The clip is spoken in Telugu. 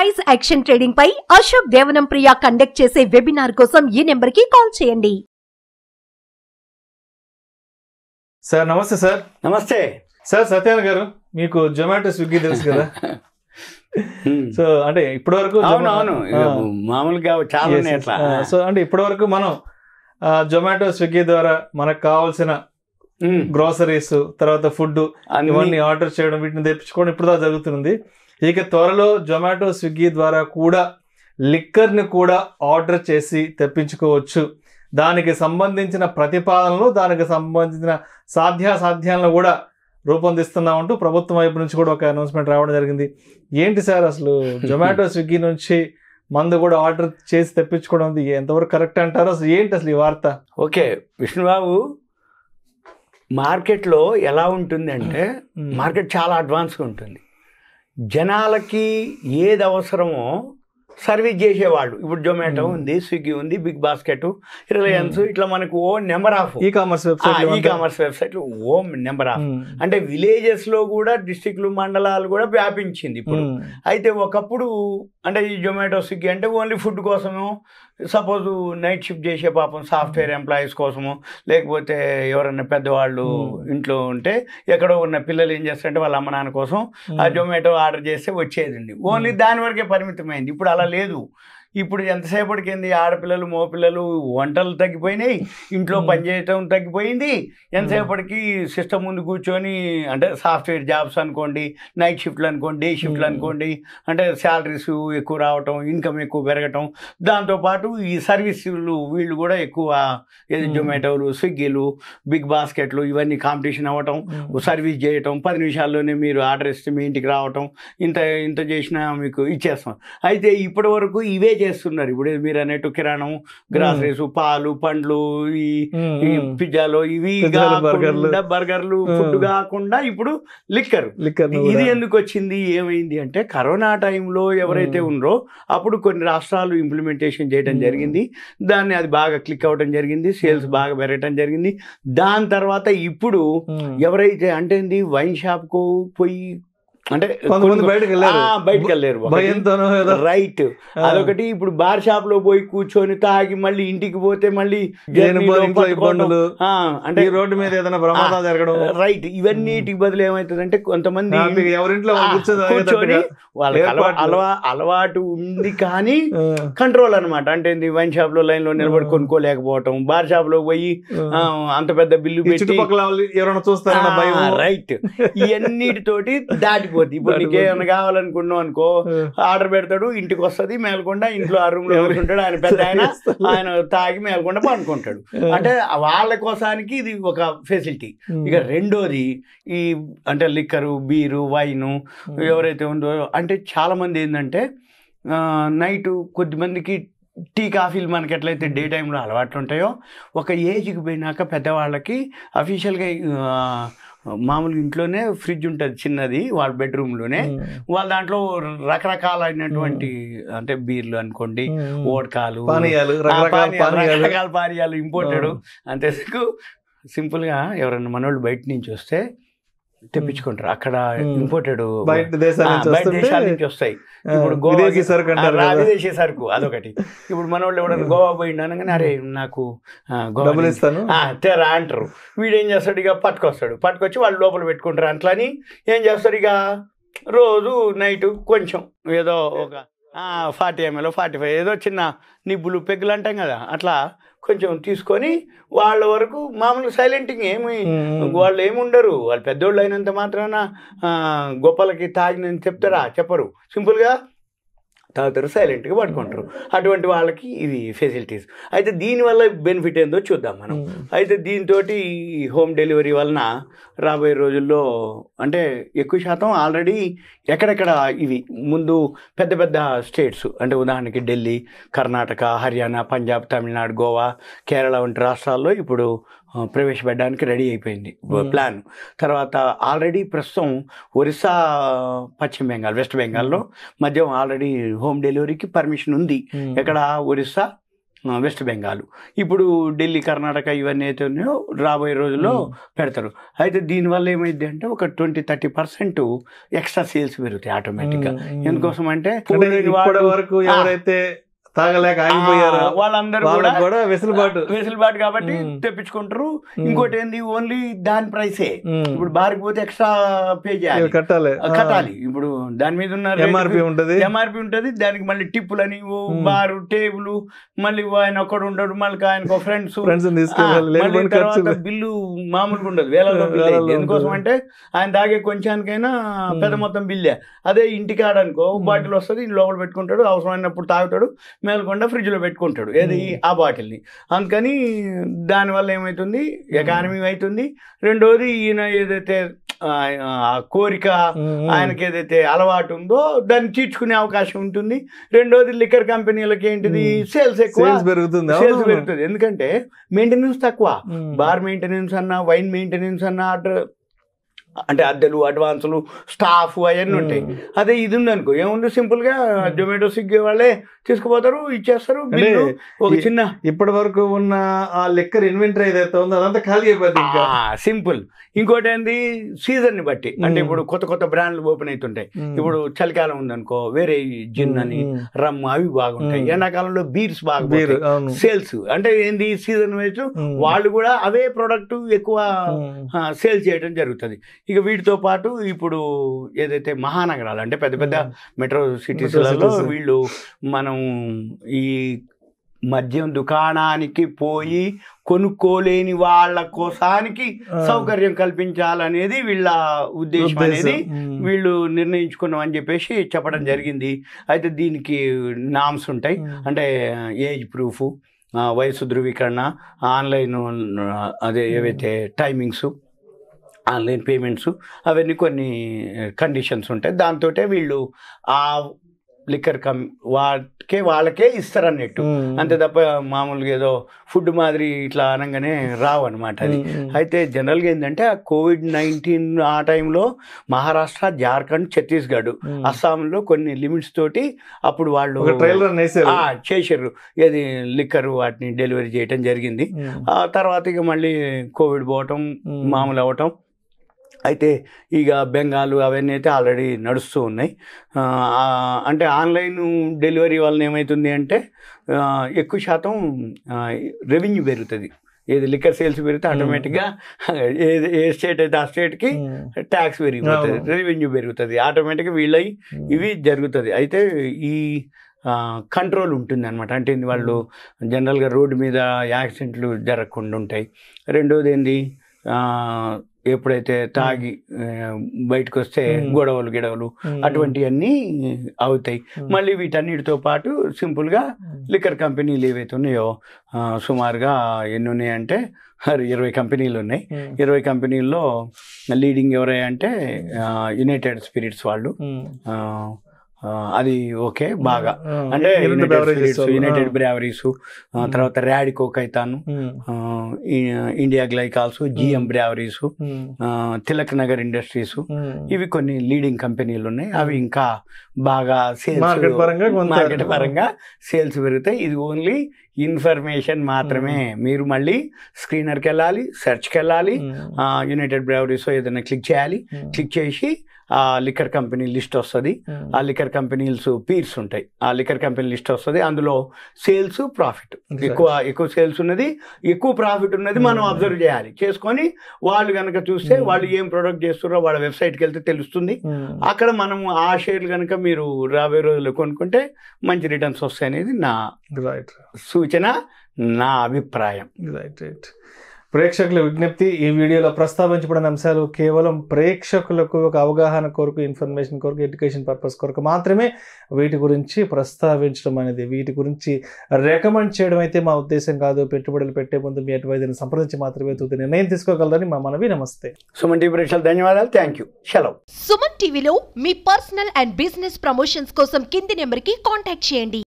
ప్రైస్ యాక్షన్ ట్రేడింగ్ పై అశోక్ దేవనం ప్రియ కండక్ట్ చేసే వెబినార్ కోసం ఈ నెంబర్ కి కాల్ చేయండి. సార్ నమస్తే. సార్ నమస్తే సార్. సత్యనారాయణ గారు, మీకు జొమాటో స్విగ్గీ తెలుసు కదా? సో అంటే ఇప్పటి వరకు మామూలుగా చాలా సో అంటే ఇప్పటి వరకు మనం జొమాటో స్విగ్గీ ద్వారా మనకు కావాల్సిన గ్రోసరీస్, తర్వాత ఫుడ్ ఇవన్నీ ఆర్డర్ చేయడం, వీటిని తెప్పించుకోవడం ఇప్పుడు దాకా జరుగుతుంది. ఇక త్వరలో జొమాటో స్విగ్గీ ద్వారా కూడా లిక్కర్ని కూడా ఆర్డర్ చేసి తెప్పించుకోవచ్చు. దానికి సంబంధించిన ప్రతిపాదనలు, దానికి సంబంధించిన సాధ్యాసాధ్యాలను కూడా రూపొందిస్తున్నామంటూ ప్రభుత్వం వైపు నుంచి కూడా ఒక అనౌన్స్మెంట్ రావడం జరిగింది. ఏంటి సార్ అసలు జొమాటో స్విగ్గీ నుంచి మందు కూడా ఆర్డర్ చేసి తెప్పించుకోవడం ఎంతవరకు కరెక్ట్ అంటారు? అసలు ఏంటి అసలు ఈ వార్త? ఓకే విష్ణుబాబు, మార్కెట్లో ఎలా ఉంటుంది అంటే మార్కెట్ చాలా అడ్వాన్స్గా ఉంటుంది. జనాలకి ఏది అవసరమో సర్వీస్ చేసేవాళ్ళు. ఇప్పుడు జొమాటో ఉంది, స్విగ్గీ ఉంది, బిగ్ బాస్కెట్, రిలయన్స్, ఇట్లా మనకు ఓ నెంబర్ ఆఫ్ ఈ కామర్స్ వెబ్సైట్లు ఓ నెంబర్ ఆఫ్. అంటే విలేజెస్లో కూడా డిస్ట్రిక్ట్లు, మండలాలు కూడా వ్యాపించింది ఇప్పుడు. అయితే ఒకప్పుడు అంటే ఈ జొమాటో స్విగ్గీ అంటే ఓన్లీ ఫుడ్ కోసము, సపోజ్ నైట్ షిఫ్ట్ చేసే పాపం సాఫ్ట్వేర్ ఎంప్లాయీస్ కోసము, లేకపోతే ఎవరన్నా పెద్దవాళ్ళు ఇంట్లో ఉంటే ఎక్కడో ఉన్న పిల్లలు ఏం చేస్తారంటే వాళ్ళ అమ్మ నాన్న కోసం ఆ జొమాటో ఆర్డర్ చేస్తే వచ్చేదండి. ఓన్లీ దాని వరకే పరిమితమైంది. ఇప్పుడు అలా లేదు. ఇప్పుడు ఎంతసేపటికి ఏంది, ఆడపిల్లలు మగపిల్లలు వంటలు తగ్గిపోయినాయి, ఇంట్లో పనిచేయటం తగ్గిపోయింది. ఎంతసేపటికి సిస్టమ్ ముందు కూర్చొని అంటే సాఫ్ట్వేర్ జాబ్స్ అనుకోండి, నైట్ షిఫ్ట్లు అనుకోండి, డే షిఫ్ట్లు అనుకోండి, అంటే శాలరీస్ ఎక్కువ రావటం, ఇన్కమ్ ఎక్కువ పెరగటం, దాంతోపాటు ఈ సర్వీసులు వీళ్ళు కూడా ఎక్కువ ఏది జొమాటోలు, స్విగ్గీలు, బిగ్ బాస్కెట్లు ఇవన్నీ కాంపిటీషన్ అవ్వటం, సర్వీస్ చేయటం, 10 నిమిషాల్లోనే మీరు ఆర్డర్ ఇస్తే మీ ఇంటికి రావటం, ఇంత చేసినా మీకు ఇచ్చేస్తాం. అయితే ఇప్పటి వరకు ఇవే చేస్తున్నారు. ఇప్పుడు మీరు అన్నట్టు కిరాణం, గ్రాసరీస్, పాలు, పండ్లు, ఈ పిజ్జాలు, ఇవి బర్గర్లు, ఫుడ్ కాకుండా ఇప్పుడు లిక్కర్. ఇది ఎందుకు వచ్చింది, ఏమైంది అంటే కరోనా టైంలో ఎవరైతే ఉన్నారో అప్పుడు కొన్ని రాష్ట్రాలు ఇంప్లిమెంటేషన్ చేయడం జరిగింది. దాన్ని అది బాగా క్లిక్ అవ్వడం జరిగింది, సేల్స్ బాగా పెరగటం జరిగింది. దాని తర్వాత ఇప్పుడు ఎవరైతే అంటే వైన్ షాప్కు పోయి అంటే బయటకు వెళ్ళారు, రైట్, అదొకటి. ఇప్పుడు బార్ షాప్ లో పోయి కూర్చొని తాగి మళ్ళీ ఇంటికి పోతే మళ్ళీ అంటే రోడ్డు మీద ఏదైనా ప్రమాదం జరగడం, రైట్, ఇవన్నిటికి బదులు ఏమవుతుందంటే కొంతమంది ఎవరింట్లో కూర్చొని వాళ్ళకి అలవాటు ఉంది కానీ కంట్రోల్ అనమాట. అంటే వైన్ షాప్ లో లైన్ లో నిలబడి కొనుక్కోలేకపోవటం, బార్ షాప్ లో పోయి అంత పెద్ద బిల్లు పెట్టి ఎవరైనా చూస్తారన్న భయం, రైట్, ఇవన్నిటితోటి దాటిపోతుంది. ఇప్పుడు నీకేమైనా కావాలనుకున్నావు అనుకో, ఆర్డర్ పెడతాడు, ఇంటికి వస్తుంది, మేల్కొండ ఇంట్లో ఆ రూమ్ లో కూర్చుంటాడు, ఆయన పెద్ద ఆయన తాగి మేల్కొండ పనుకుంటాడు. అంటే వాళ్ళ కోసానికి ఇది ఒక ఫెసిలిటీ. ఇక రెండోది ఈ అంటే లిక్కరు, బీరు, వైను ఎవరైతే ఉందో అంటే చాలా మంది ఏంటంటే నైట్ కొద్దిమందికి టీ కాఫీలు మనకి ఎట్లయితే డే టైంలో అలవాట్లు ఉంటాయో, ఒక ఏజ్కి పోయినాక పెద్దవాళ్ళకి అఫీషియల్గా మామూలుగా ఇంట్లోనే ఫ్రిడ్జ్ ఉంటుంది చిన్నది వాళ్ళ బెడ్రూమ్లోనే, వాళ్ళ దాంట్లో రకరకాలైనటువంటి అంటే బీర్లు అనుకోండి, ఓడ్కాలు, రకరకాల పానీయాలు ఇంపోర్టెడ్. అంతేందుకు సింపుల్గా ఎవరన్నా మనోళ్ళు బయట నుంచి వస్తే తెప్పించుకుంటారు. అక్కడ ఇంపోర్టెడ్ బయట దేశాల నుంచి వస్తాయి. ఇప్పుడు విదేశీ సరుకు అదొకటి. ఇప్పుడు మన వాళ్ళు ఎవడన్నా గోవా పోయిండు అనగానే అరే నాకు గోవా ఇస్తాను తెరా అంటారు. వీడేం చేస్తాడు, ఇక పట్టుకొచ్చి వాళ్ళు లోపల పెట్టుకుంటారు. అట్లని ఏం చేస్తారు, ఇక రోజు నైట్ కొంచెం ఏదో ఒక 40 ml 45 ఏదో చిన్న నిబ్బులు పెగ్గులు అంటాం కదా, అట్లా కొంచెం తీసుకొని వాళ్ళ వరకు మామూలుగా సైలెంట్గా వాళ్ళు ఏముండరు. వాళ్ళు పెద్దోళ్ళు అయినంత మాత్రాన గొప్పలకి తాగినని చెప్పరు, సింపుల్గా తాగుతారు, సైలెంట్గా పట్టుకుంటారు. అటువంటి వాళ్ళకి ఇవి ఫెసిలిటీస్. అయితే దీనివల్ల బెనిఫిట్ ఏందో చూద్దాం మనం. అయితే దీంతో హోమ్ డెలివరీ వలన రాబోయే రోజుల్లో అంటే ఎక్కువ శాతం ఆల్రెడీ ఎక్కడెక్కడ ఇవి ముందు పెద్ద పెద్ద స్టేట్స్ అంటే ఉదాహరణకి ఢిల్లీ, కర్ణాటక, హర్యానా, పంజాబ్, తమిళనాడు, గోవా, కేరళ వంటి రాష్ట్రాల్లో ఇప్పుడు ప్రవేశపెట్టడానికి రెడీ అయిపోయింది ప్లాన్. తర్వాత ఆల్రెడీ ప్రస్తుతం ఒరిస్సా, పశ్చిమ బెంగాల్, వెస్ట్ బెంగాల్లో మధ్య ఆల్రెడీ హోమ్ డెలివరీకి పర్మిషన్ ఉంది. ఎక్కడ ఒరిస్సా వెస్ట్ బెంగాల్, ఇప్పుడు ఢిల్లీ, కర్ణాటక ఇవన్నీ అయితే ఉన్నాయో రాబోయే రోజుల్లో పెడతారు. అయితే దీనివల్ల ఏమైంది అంటే ఒక 20-30% ఎక్స్ట్రా సేల్స్ పెరుగుతాయి ఆటోమేటిక్గా. ఎందుకోసం అంటే ఇప్పటి వరకు ఎవరైతే తాగలేక ఆగిపోయారు వాళ్ళందరూ కూడా వెసులుబాటు కాబట్టి తెప్పించుకుంటారు. ఇంకోటి ఏంది, ఓన్లీ దాని ప్రైసే. ఇప్పుడు బార్కి పోతే ఎక్స్ట్రా పే చేయాలి, కట్టాలి. ఇప్పుడు దాని మీద ఉన్న ఎంఆర్పి ఉంటది, దానికి మళ్ళీ టిప్పులని, బారు, టేబుల్, మళ్ళీ ఆయన ఒక్కడు ఉండడు, మళ్ళీ ఆయనకు ఫ్రెండ్స్ తర్వాత బిల్లు మామూలుగా ఉండదు, వేలలో బిల్లు అయింది. ఎందుకోసం అంటే ఆయన తాగే కొంచానికైనా పెద్ద మొత్తం బిల్లే. అదే ఇంటికి ఆడనుకో బాటిల్ వస్తుంది, లోపల పెట్టుకుంటాడు, అవసరమైనప్పుడు తాగుతాడు, మేలకుండా ఫ్రిడ్జ్లో పెట్టుకుంటాడు ఏది ఆ బాటిల్ని. అందుకని దానివల్ల ఏమవుతుంది, ఎకానమీ అవుతుంది. రెండోది ఈయన ఏదైతే కోరిక, ఆయనకి ఏదైతే అలవాటు ఉందో దాన్ని తీర్చుకునే అవకాశం ఉంటుంది. రెండోది లిక్కర్ కంపెనీలకి ఏంటిది, సేల్స్ పెరుగుతుంది. ఎందుకంటే మెయింటెనెన్స్ తక్కువ. బార్ మెయింటెనెన్స్ అన్నా, వైన్ మెయింటెనెన్స్ అన్నా, అంటే అద్దెలు, అడ్వాన్సులు, స్టాఫ్ అవన్నీ ఉంటాయి. అదే ఇది ఉందనుకో ఏముంది, సింపుల్గా జొమాటో, స్విగ్గీ వాళ్ళే తీసుకుపోతారు, ఇచ్చేస్తారు బిల్లు. ఒక చిన్న ఇప్పటి వరకు ఉన్న ఆ లిక్కర్ ఇన్వెంటరీ ఏదైతే ఉందో అదంతా ఖాళీ అయిపోతుంది, సింపుల్. ఇంకోటి ఏంది, సీజన్ ని బట్టి, అంటే ఇప్పుడు కొత్త కొత్త బ్రాండ్లు ఓపెన్ అవుతుంటాయి. ఇప్పుడు చలికాలం ఉందనుకో వేరే జిన్ అని, రమ్ అవి బాగుంటాయి. ఎండాకాలంలో బీర్స్ బాగా సేల్స్. అంటే ఏంది, సీజన్ వైజ్ వాళ్ళు కూడా అవే ప్రోడక్ట్ ఎక్కువ సేల్ చేయడం జరుగుతుంది. ఇక వీటితో పాటు ఇప్పుడు ఏదైతే మహానగరాలు అంటే పెద్ద పెద్ద మెట్రో సిటీస్లలో వీళ్ళు మనం ఈ మద్యం దుకాణానికి పోయి కొనుక్కోలేని వాళ్ళ కోసానికి సౌకర్యం కల్పించాలనేది వీళ్ళ ఉద్దేశం అనేది వీళ్ళు నిర్ణయించుకున్నాం అని చెప్పేసి చెప్పడం జరిగింది. అయితే దీనికి నామ్స్ ఉంటాయి, అంటే ఏజ్ ప్రూఫ్, వయసు ధృవీకరణ, ఆన్లైన్ అదే ఏవైతే టైమింగ్స్, ఆన్లైన్ పేమెంట్స్, అవన్నీ కొన్ని కండిషన్స్ ఉంటాయి. దాంతో వీళ్ళు ఆ లిక్కర్ వాళ్ళకే ఇస్తారు అన్నట్టు, అంతే తప్ప మామూలుగా ఏదో ఫుడ్ మాదిరి ఇట్లా అనగానే రావు అనమాట అది. అయితే జనరల్గా ఏంటంటే COVID-19 ఆ టైంలో మహారాష్ట్ర, జార్ఖండ్, ఛత్తీస్గఢ్, అస్సాంలో కొన్ని లిమిట్స్ తోటి అప్పుడు వాళ్ళు చేశారు ఏది లిక్కర్ వాటిని డెలివరీ చేయటం జరిగింది. ఆ తర్వాత ఇక మళ్ళీ కోవిడ్ పోవటం, మామూలు అవ్వటం. అయితే ఇక బెంగాల్ అవన్నీ అయితే ఆల్రెడీ నడుస్తూ ఉన్నాయి. అంటే ఆన్లైన్ డెలివరీ వలన ఏమవుతుంది అంటే ఎక్కువ శాతం రెవెన్యూ పెరుగుతుంది. ఏది లిక్కర్ సేల్స్ పెరిగితే ఆటోమేటిక్గా ఏ స్టేట్ అయితే ఆ స్టేట్కి ట్యాక్స్ పెరిగిపోతుంది, రెవెన్యూ పెరుగుతుంది, ఆటోమేటిక్గా వీళ్ళవి ఇవి జరుగుతుంది. అయితే ఈ కంట్రోల్ ఉంటుంది అనమాట. అంటే వాళ్ళు జనరల్గా రోడ్డు మీద యాక్సిడెంట్లు జరగకుండా ఉంటాయి. రెండోది ఏంది, ఎప్పుడైతే తాగి బయటకు వస్తే గొడవలు అటువంటివన్నీ అవుతాయి. మళ్ళీ వీటన్నిటితో పాటు సింపుల్గా లిక్కర్ కంపెనీలు ఏవైతే ఉన్నాయో సుమారుగా ఎన్ని ఉన్నాయంటే 20 కంపెనీలు ఉన్నాయి. 20 కంపెనీల్లో లీడింగ్ ఎవరై అంటే యునైటెడ్ స్పిరిట్స్ వాళ్ళు. అది ఓకే బాగా, అంటే యునైటెడ్ బ్రేవరీస్, తర్వాత Radico Khaitan, India Glycols, GM Breweries, Tilak Nagar Industries, ఇవి కొన్ని లీడింగ్ కంపెనీలు ఉన్నాయి. అవి ఇంకా బాగా సేల్స్, మార్కెట్ పరంగా సేల్స్ పెరుగుతాయి. ఇది ఓన్లీ ఇన్ఫర్మేషన్ మాత్రమే. మీరు మళ్ళీ స్క్రీనర్కి వెళ్ళాలి, సెర్చ్కి వెళ్ళాలి, యునైటెడ్ బ్రేవరీస్ ఏదైనా క్లిక్ చేయాలి. క్లిక్ చేసి ఆ లిక్కర్ కంపెనీ లిస్ట్ వస్తుంది. ఆ లిక్కర్ కంపెనీస్ పీర్స్ ఉంటాయి, ఆ లిక్కర్ కంపెనీ లిస్ట్ వస్తుంది. అందులో సేల్స్, ప్రాఫిట్, ఎక్కువ సేల్స్ ఉన్నది, ఎక్కువ ప్రాఫిట్ ఉన్నది మనం అబ్జర్వ్ చేయాలి. చేసుకొని వాళ్ళు కనుక చూస్తే వాళ్ళు ఏం ప్రొడక్ట్ చేస్తున్నారో వాళ్ళ వెబ్సైట్కి వెళ్తే తెలుస్తుంది. అక్కడ మనం ఆ షేర్లు కనుక మీరు రాబోయే రోజుల్లో కొనుక్కుంటే మంచి రిటర్న్స్ వస్తాయి అనేది నా సూచన, నా అభిప్రాయం. ప్రేక్షకుల విజ్ఞప్తి, ఈ వీడియోలో ప్రస్తావించబడిన అంశాలు కేవలం ప్రేక్షకులకు ఒక అవగాహన కొరకు, ఇన్ఫర్మేషన్ కొరకు, ఎడ్యుకేషన్ పర్పస్ కొరకు మాత్రమే వీటి గురించి ప్రస్తావించడం అనేది, వీటి గురించి రికమెండ్ చేయడం అయితే మా ఉద్దేశం కాదు. పెట్టుబడులు పెట్టే ముందు మీ అటువైద్యుని సంప్రదించి మాత్రమే తుది నిర్ణయం తీసుకోగలరని మా మనవి. నమస్తే. సుమన్ టీవీ ప్రేక్షకులకు ధన్యవాదాలు. Thank you. సెలవు. సుమన్ టీవీలో మీ పర్సనల్ అండ్ బిజినెస్ ప్రమోషన్స్ కోసం కింది నెంబర్కి కాంటాక్ట్ చేయండి.